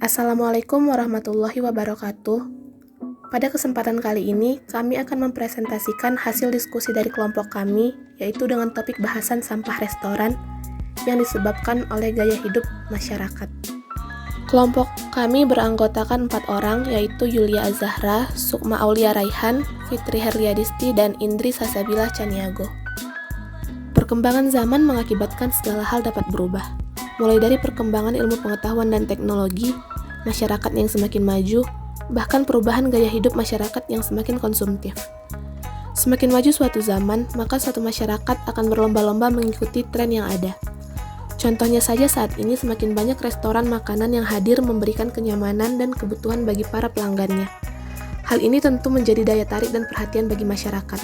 Assalamualaikum warahmatullahi wabarakatuh. Pada kesempatan kali ini, kami akan mempresentasikan hasil diskusi dari kelompok kami, yaitu dengan topik bahasan sampah restoran yang disebabkan oleh gaya hidup masyarakat. Kelompok kami beranggotakan 4 orang, yaitu Yulia Azahra, Sukma Aulia Raihan, Fitri Herliadisti, dan Indri Sasabilah Caniago. Perkembangan zaman mengakibatkan segala hal dapat berubah, mulai dari perkembangan ilmu pengetahuan dan teknologi, masyarakat yang semakin maju, bahkan perubahan gaya hidup masyarakat yang semakin konsumtif. Semakin maju suatu zaman, maka suatu masyarakat akan berlomba-lomba mengikuti tren yang ada. Contohnya saja saat ini semakin banyak restoran makanan yang hadir memberikan kenyamanan dan kebutuhan bagi para pelanggannya. Hal ini tentu menjadi daya tarik dan perhatian bagi masyarakat.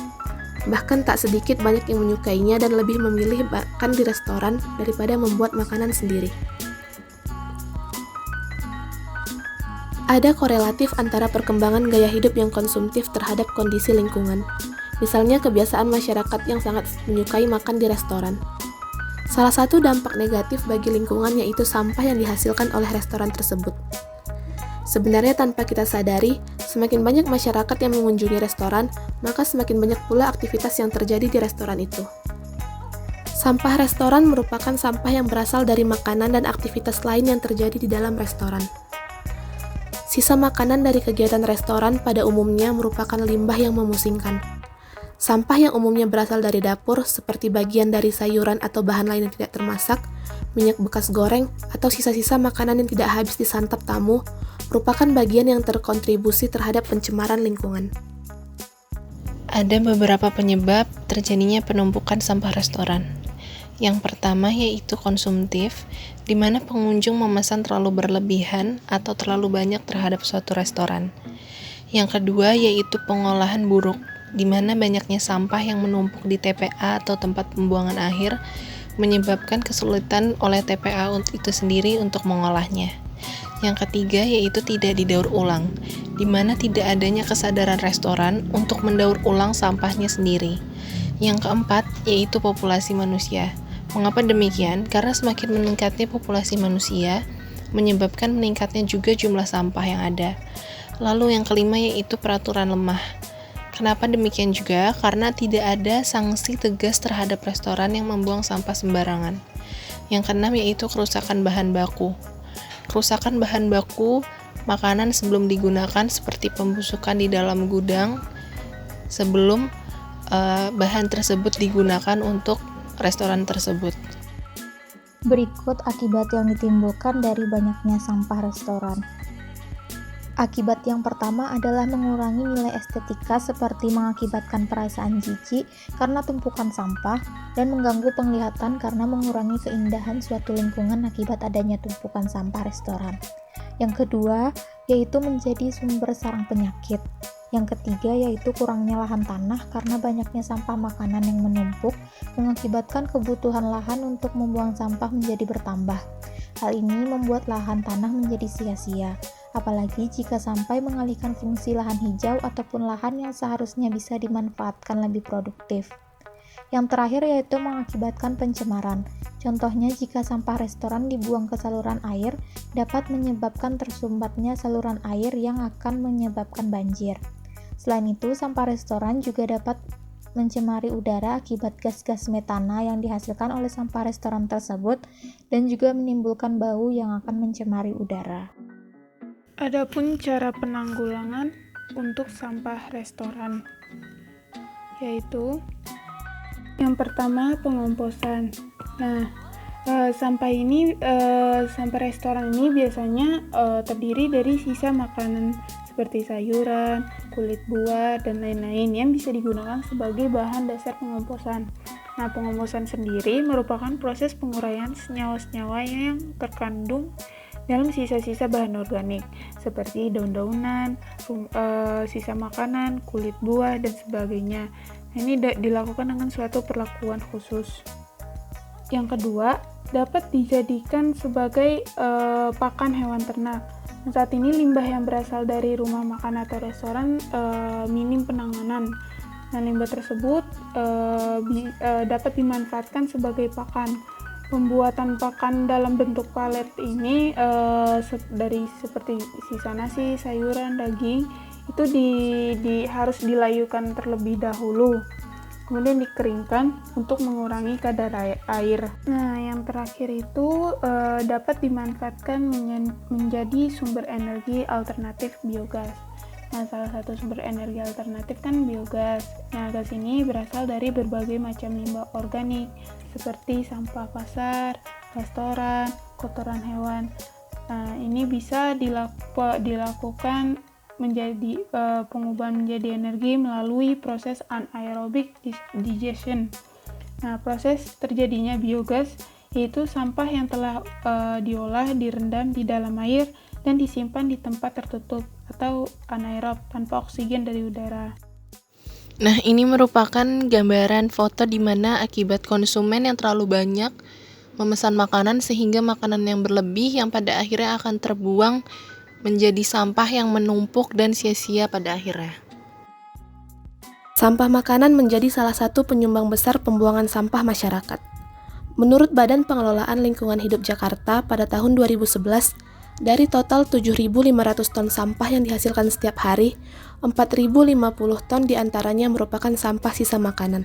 Bahkan tak sedikit banyak yang menyukainya dan lebih memilih makan di restoran daripada membuat makanan sendiri. Ada korelatif antara perkembangan gaya hidup yang konsumtif terhadap kondisi lingkungan. Misalnya kebiasaan masyarakat yang sangat menyukai makan di restoran. Salah satu dampak negatif bagi lingkungan yaitu sampah yang dihasilkan oleh restoran tersebut. Sebenarnya tanpa kita sadari, semakin banyak masyarakat yang mengunjungi restoran, maka semakin banyak pula aktivitas yang terjadi di restoran itu. Sampah restoran merupakan sampah yang berasal dari makanan dan aktivitas lain yang terjadi di dalam restoran. Sisa makanan dari kegiatan restoran pada umumnya merupakan limbah yang memusingkan. Sampah yang umumnya berasal dari dapur, seperti bagian dari sayuran atau bahan lain yang tidak termasak, minyak bekas goreng, atau sisa-sisa makanan yang tidak habis disantap tamu, merupakan bagian yang terkontribusi terhadap pencemaran lingkungan. Ada beberapa penyebab terjadinya penumpukan sampah restoran. Yang pertama yaitu konsumtif, di mana pengunjung memesan terlalu berlebihan atau terlalu banyak terhadap suatu restoran. Yang kedua yaitu pengolahan buruk, di mana banyaknya sampah yang menumpuk di TPA atau tempat pembuangan akhir menyebabkan kesulitan oleh TPA itu sendiri untuk mengolahnya. Yang ketiga yaitu tidak didaur ulang, di mana tidak adanya kesadaran restoran untuk mendaur ulang sampahnya sendiri. Yang keempat yaitu populasi manusia. Mengapa demikian? Karena semakin meningkatnya populasi manusia, menyebabkan meningkatnya juga jumlah sampah yang ada. Lalu yang kelima yaitu peraturan lemah. Kenapa demikian juga? Karena tidak ada sanksi tegas terhadap restoran yang membuang sampah sembarangan. Yang keenam yaitu kerusakan bahan baku. Kerusakan bahan baku makanan sebelum digunakan seperti pembusukan di dalam gudang sebelum bahan tersebut digunakan untuk restoran tersebut. Berikut akibat yang ditimbulkan dari banyaknya sampah restoran. Akibat yang pertama adalah mengurangi nilai estetika seperti mengakibatkan perasaan jijik karena tumpukan sampah dan mengganggu penglihatan karena mengurangi keindahan suatu lingkungan akibat adanya tumpukan sampah restoran. Yang kedua, yaitu menjadi sumber sarang penyakit. Yang ketiga yaitu kurangnya lahan tanah karena banyaknya sampah makanan yang menumpuk mengakibatkan kebutuhan lahan untuk membuang sampah menjadi bertambah. Hal ini membuat lahan tanah menjadi sia-sia, apalagi jika sampai mengalihkan fungsi lahan hijau ataupun lahan yang seharusnya bisa dimanfaatkan lebih produktif. Yang terakhir yaitu mengakibatkan pencemaran. Contohnya jika sampah restoran dibuang ke saluran air dapat menyebabkan tersumbatnya saluran air yang akan menyebabkan banjir. Selain itu, sampah restoran juga dapat mencemari udara akibat gas-gas metana yang dihasilkan oleh sampah restoran tersebut dan juga menimbulkan bau yang akan mencemari udara. Adapun cara penanggulangan untuk sampah restoran, yaitu yang pertama pengomposan. Nah, sampah restoran ini biasanya terdiri dari sisa makanan seperti sayuran, kulit buah, dan lain-lain yang bisa digunakan sebagai bahan dasar pengomposan. Nah, pengomposan sendiri merupakan proses penguraian senyawa-senyawa yang terkandung dalam sisa-sisa bahan organik seperti daun-daunan, sisa makanan, kulit buah, dan sebagainya. Ini dilakukan dengan suatu perlakuan khusus. Yang kedua, dapat dijadikan sebagai pakan hewan ternak. Saat ini limbah yang berasal dari rumah makan atau restoran minim penanganan. Nah, limbah tersebut dapat dimanfaatkan sebagai pakan. Pembuatan pakan dalam bentuk palet ini dari seperti sisa nasi, sayuran, daging itu harus dilayukan terlebih dahulu, kemudian dikeringkan untuk mengurangi kadar air. Nah, yang terakhir itu dapat dimanfaatkan menjadi sumber energi alternatif biogas. Nah, salah satu sumber energi alternatif kan biogas. Nah, gas ini berasal dari berbagai macam limbah organik seperti sampah pasar, restoran, kotoran hewan. Nah, ini bisa dilakukan menjadi pengubahan menjadi energi melalui proses anaerobic digestion. Nah, proses terjadinya biogas yaitu sampah yang telah diolah direndam di dalam air dan disimpan di tempat tertutup atau anaerob tanpa oksigen dari udara. Nah, ini merupakan gambaran foto di mana akibat konsumen yang terlalu banyak memesan makanan sehingga makanan yang berlebih yang pada akhirnya akan terbuang menjadi sampah yang menumpuk dan sia-sia pada akhirnya. Sampah makanan menjadi salah satu penyumbang besar pembuangan sampah masyarakat. Menurut Badan Pengelolaan Lingkungan Hidup Jakarta pada tahun 2011, dari total 7.500 ton sampah yang dihasilkan setiap hari, 4.050 ton diantaranya merupakan sampah sisa makanan.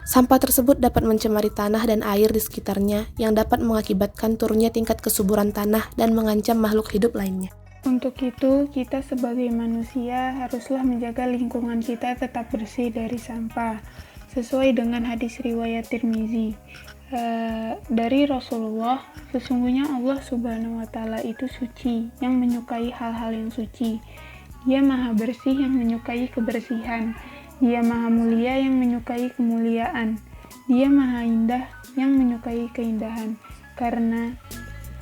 Sampah tersebut dapat mencemari tanah dan air di sekitarnya yang dapat mengakibatkan turunnya tingkat kesuburan tanah dan mengancam makhluk hidup lainnya. Untuk itu, kita sebagai manusia haruslah menjaga lingkungan kita tetap bersih dari sampah, sesuai dengan hadis riwayat Tirmizi. Dari Rasulullah, sesungguhnya Allah Subhanahu wa Ta'ala itu suci, yang menyukai hal-hal yang suci. Dia maha bersih yang menyukai kebersihan. Dia maha mulia yang menyukai kemuliaan. Dia maha indah yang menyukai keindahan. Karena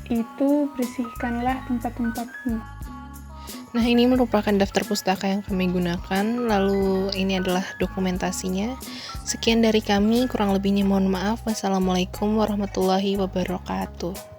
itu bersihkanlah tempat-tempatmu. Nah, ini merupakan daftar pustaka yang kami gunakan, lalu ini adalah dokumentasinya. Sekian dari kami, kurang lebihnya mohon maaf. Wassalamualaikum warahmatullahi wabarakatuh.